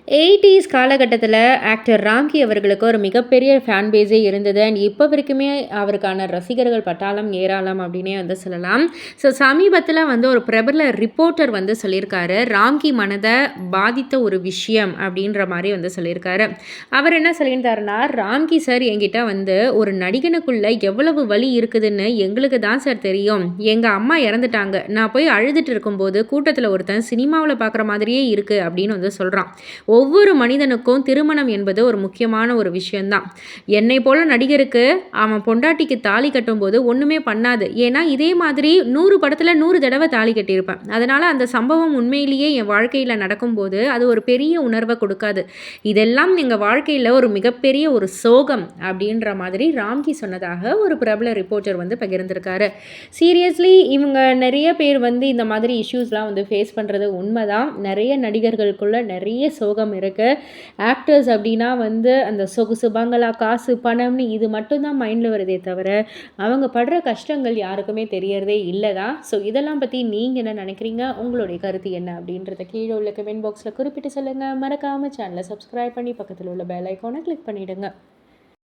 80s காலகட்டத்தில actor Ramki அவர்களுக்கு ஒரு மிகப்பெரிய ஃபேன் பேஸே இருந்தது. அண்ட் இப்போ வரைக்குமே அவருக்கான ரசிகர்கள் பட்டாளம் ஏராளம் அப்படின்னே வந்து சொல்லலாம். ஸோ சமீபத்தில வந்து ஒரு பிரபல ரிப்போர்ட்டர் வந்து சொல்லியிருக்காரு, ராம்கி மனத பாதித்த ஒரு விஷயம் அப்படின்ற மாரி வந்து சொல்லியிருக்காரு. அவர் என்ன சொல்லியிருந்தாருன்னா, ராம்கி சார் என்கிட்ட வந்து ஒரு நடிகனுக்குள்ள எவ்வளவு வலி இருக்குதுன்னு எங்களுக்கு தான் சார் தெரியும். எங்க அம்மா இறந்துட்டாங்க. நான் போய் அழுதுட்டு இருக்கும்போது கூட்டத்தில ஒருத்தன் சினிமாவுல பார்க்குற மாதிரியே இருக்கு அப்படின்னு வந்து சொல்றான். ஒவ்வொரு மனிதனுக்கும் திருமணம் என்பது ஒரு முக்கியமான ஒரு விஷயம்தான். என்னை போல நடிகருக்கு அவன் பொண்டாட்டிக்கு தாலி கட்டும்போது ஒண்ணுமே பண்ணாது. ஏன்னா இதே மாதிரி 100 படத்துல 100 தடவ தாலி கட்டியிருப்பேன். அதனால அந்த சம்பவம் உண்மையிலேயே என் வாழ்க்கையில நடக்கும்போது அது ஒரு பெரிய உணர்வ கொடுக்காது. இதெல்லாம் எங்க வாழ்க்கையில ஒரு மிகப்பெரிய ஒரு சோகம் அப்படின்ற மாதிரி ராம்கி சொன்னதாக ஒரு பிரபல ரிப்போர்ட்டர் வந்து பகிர்ந்திருக்காரு. சீரியஸ்லி இவங்க நிறைய பேர் வந்து இந்த மாதிரி இஷ்யூஸ்லாம் வந்து ஃபேஸ் பண்றது உண்மைதான். நிறைய நடிகர்களுக்குள்ள நிறைய சோகம் இருக்கு. ஆக்டர்ஸ் அப்படின்னா வந்து அந்த சொகுசு பங்களா, காசு, பணம்னு இது மட்டும் தான் மைண்ட்ல வருதே தவிர, அவங்க படுற கஷ்டங்கள் யாருக்குமே தெரியறதே இல்ல தான். ஸோ இதெல்லாம் பத்தி நீங்க என்ன நினைக்கிறீங்க? உங்களுடைய கருத்து என்ன? அப்படின்றத கீழ உள்ள கமெண்ட் பாக்ஸ்ல குறிப்பிட்டு சொல்லுங்க. மறக்காம சேனலை சப்ஸ்கிரைப் பண்ணி பக்கத்துல உள்ள பெல் ஐகானை கிளிக் பண்ணிடுங்க.